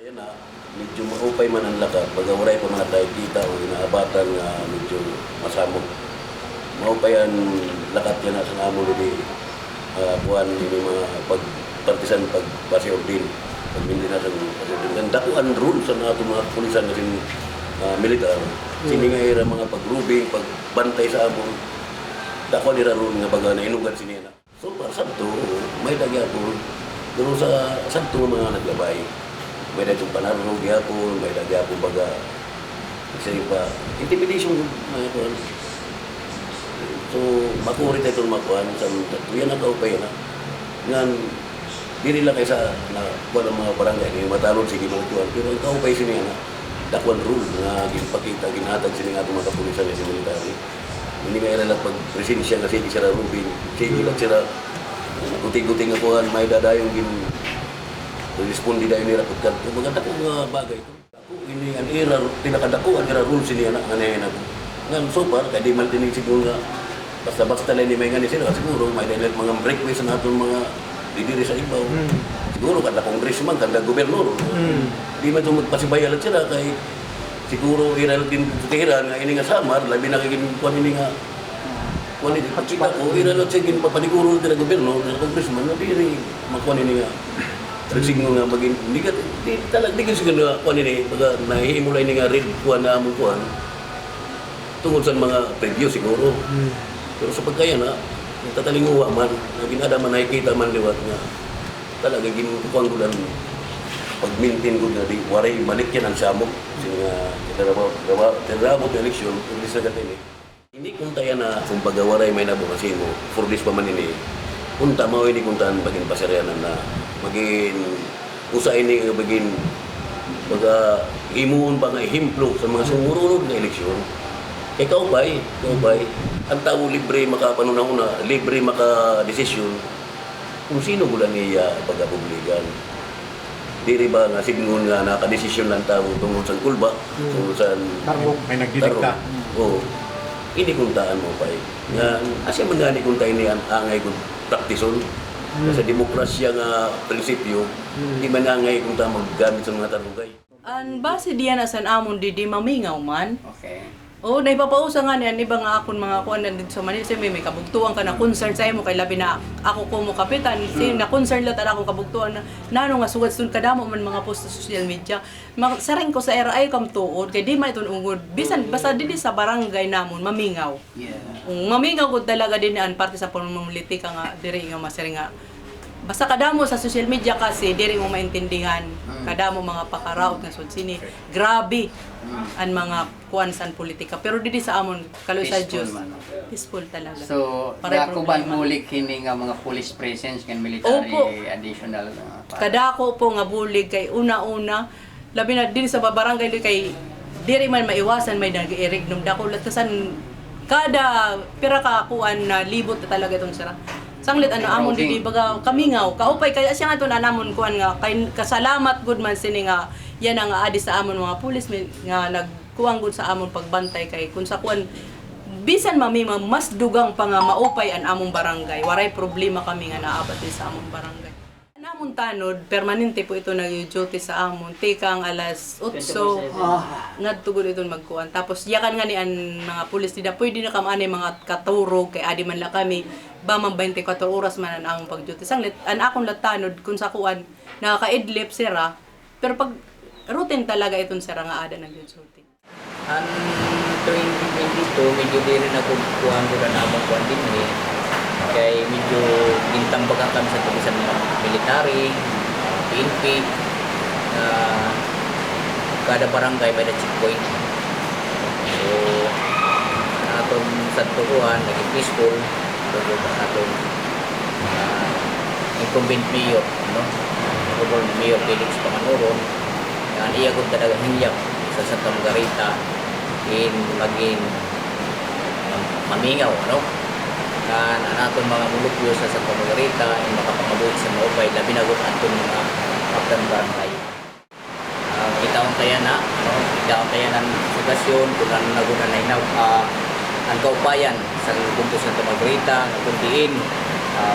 Kaya na, medyo maupay man ang lakad, pag-awray pa man tayo kita o inaabatan nga medyo masamog. Maupay ang lakad yan na sa amo ni buwan ini mga pagpartisan pagpasi ordin, pagmindi na sa pasi ordin. Ang dakuan rule sa nato mga pulisan kasi militar, siningay mga pagrubing, pagbantay sa amon, dakuan nila rule nga baga na inugan sinina. So para sabto, may dagyapon, pero sa sabto mga naglabay. May datong panarog yapon, may dagyapon baga kasi pa intimidation mga kuan. So makurit ito makuan sa tuyan na kaupay na ngan dili lang kaysa na kuan ang mga barangay ni matalon sige mga kuan pero ang kaupay sini na dakwan rule nga ginpakita ginhatag sini nga mga kapulisan ni military. Hindi nga lang pag presensya kasi di sila rubin, sige lang sila guting-guting nga kuan may dadayong gin respondi dahil nila pagkat maganda kong bagay ito. Ako ini ang era pinakadako ang era rules niya na anayin ako. Ngan so far kay di man tinig siguro nga basta-basta lang ni may ngani sila siguro may dahil mga breakways na naton mga didiri sa ibaw. Siguro kada congressman kada gobernador. Di man ito magpasibayalan sila kay siguro iral din putiran nga ini nga samar labi na kagin kuan ini nga kuan ini pakita ko iral sa gin papaniguro nila gobernador na congressman na diri makuan ini nga signo nga maging hindi ka talaga di kasi ganda kuan ini baga nahihimulay ni nga red kuan na among kuan tungod sa mga preview siguro. Pero sa pagkaya na tatalinguwa man na ginadaman nakikita man liwat nga talaga ginkukuan ko lang pag-maintain ko na di waray balik yan ang samok kasi nga tinarabot na eleksyon kung sa gatin hindi kung tayo na kung pag-waray may nabukasi mo for this pa man ini punta mo hindi kuntaan baging pasaryanan na maging usa ini baging baga himuon ba nga himplo sa mga sumurunod na eleksyon kay kaupay ang tao libre makapanunahuna libre makadesisyon kung sino gula niya pagapublikan diri ba nga signon nga nakadesisyon lang tao tungkol sa kulba tungkol sa tarong may nagdidikta oo hindi kuntaan mo pa nga asya man gani kuntain ni ang angay kung praktison sa demokrasya nga prinsipyo hindi man angay kung ta maggamit sa mga tarugay. An base diyan asan amon di mamingaw man. Okay. O naipapausa nga niyan iba nga akon mga kuan na dito sa Manila may kabugtuan ka na concern sa imo kay labi na ako ko mo kapitan na concern lang akong kabugtuan na nano nga sugad sun kadamo man mga post sa social media saring ko sa RI kam tuod kay di man iton ungod bisan basta dili sa barangay namon mamingaw. Yeah. Mamingaw gud talaga din an parte sa pamumulitika nga diri nga masiri nga basta kadamo sa social media kasi diri mo maintindihan kadamo mga pakaraot nga sud sini grabe ang mga kuansan politika pero dili sa amon kaloy sa Dios peaceful talaga So dakuban bulig kini nga mga police presence kan military Opo. additional kadako po nga bulig kay una-una labi na din sa barangay kay diri man maiwasan may nag-irig nung dako latasan kada pira ka kuan na libot na talaga itong sira sanglit ano amon di baga kamingaw kaupay kaya siya nga to na namon kuan nga kay kasalamat good man sini nga yan ang adi sa amon mga pulis nga nagkuwang gud sa amon pagbantay kay kun sa kuan bisan mamima mas dugang pa nga maupay ang among barangay waray problema kami nga naabot sa among barangay namon tanod permanente po ito nag-duty sa amon tikang alas 8 ngadto gud ito magkuan tapos yakan nga ni ang mga pulis nila pwede na kamani mga katurog kay adi man la kami ba man 24 oras man ang among pag-duty sanglit an akong latanod kun sa kuan nakakaidlip sira pero pag routine talaga itong sira nga ada nag-duty. Ang 2022 medyo diri na ko kuan ko na among kuan din kay medyo gintambagan kami sa tulisan ng military, PNP, kada barangay may na checkpoint. So, atong sa tukuhan, naging peaceful, atong incumbent mayor, no? Incumbent Mayor Felix Panganuron, ang iya kong talaga hinyak sa Santa Margarita in maging mamingaw, no? Kan anaton mga mulupyo sa Santa Margarita in makapamabuhi sa maupay labi na gud aton mga kaptan barangay. Kita ang tayanan, no? Kita ang tayanan sitwasyon kung ano na gud ang kaupayan sa punto sa Santa Margarita nga kundiin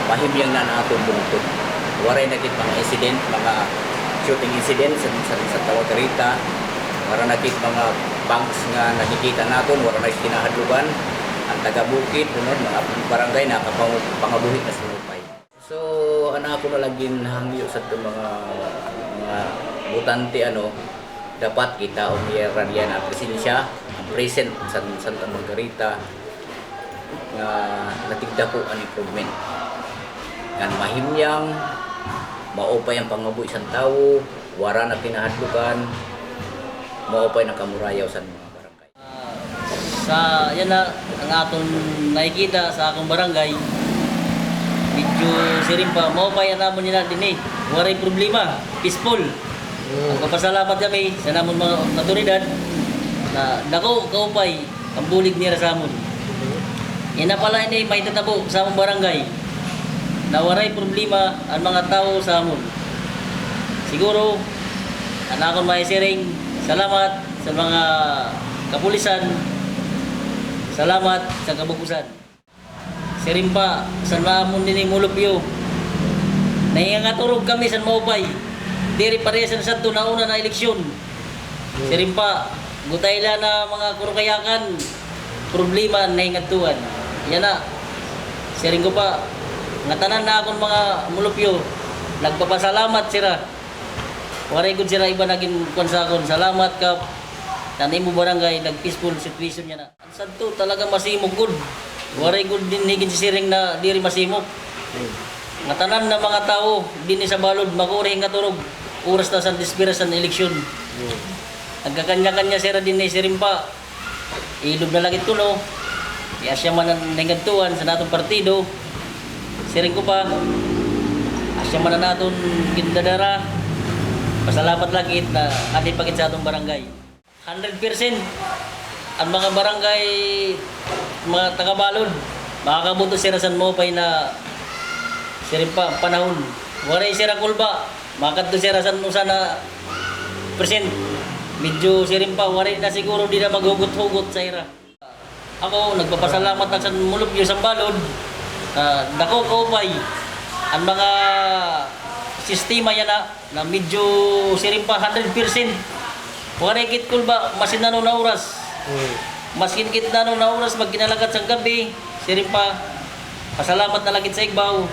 mahimyang na aton bungtod. Waray na kit mga incident, mga shooting incident sa Tawa Garita. Wala nakit mga banks nga nakikita naton, wala na kinahadlugan. Ang taga-bukid, mga barangay na pangabuhi na sinupay. So, ako na lang ginhangyo sa itong mga butante, dapat kita umiyaran yan ang presensya, ang present sa Santa Margarita nga natigda ko ang improvement. Nga mahimyang, maupay ang pangabuhi isang tao, wala na kinahadlugan, maupay na kamurayaw sa mga barangay. Yan na ang aton nakikita sa akong barangay. Medyo siring pa, maupay ang namon nila din waray problema, peaceful. Ang kapasalamat kami sa namon mga otoridad na dako kaupay ang bulig nila sa amon. Yan na pala ini may tatabo sa among barangay na waray problema ang mga tao sa amon. Siguro, ang akong may siring, salamat sa mga kapulisan, salamat sa kabukusan. Siring pa, sa namon din mulupyo. Naingangaturog kami sa maupay. Diri paresan sa nauna na eleksyon. Siring pa, gutayla na mga kurukayakan, problema na ingatuan. Yan na. Siring ko pa, nga tanan na akong mga mulupyo, nagpapasalamat sila. Waray gud sila iba naging konsakon. Salamat ka. Tanay mo barangay, nag-peaceful situation niya na. Ang santo talaga masimog good. Waray gud din higin si siring na diri masimog. Nga tanan na mga tao, din sa balod, makurihing katurog. Oras na sa dispiras sa eleksyon. Nagkakanya-kanya sira din ni siring pa. Ilog na langit tulo. Asya man ang nangantuan sa natong partido. Siring ko pa. Asya man na naton gindadara. Pasalamat langit na atin pagit sa atong barangay. 100% ang mga barangay, mga taga-balod, makakabuto sila sa maupay na siring pa panahon. Waray sira kulba, makadto sila sa sana percent. Medyo siring pa, waray na siguro di na maghugot-hugot sa ira. Ako, nagpapasalamat na sa mulupyo sa balod, dako kaupay, ang mga sistema yan na medyo siring pa 100%. Waray kit kulba, masin na na oras. Maskin kit na oras, magkinalagat sa gabi, siring pa, pasalamat na lagit sa igbaw.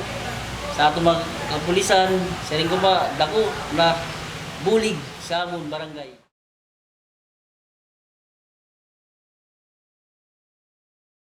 Sa atong mga kapulisan, siring ko pa, dako na bulig sa amon barangay.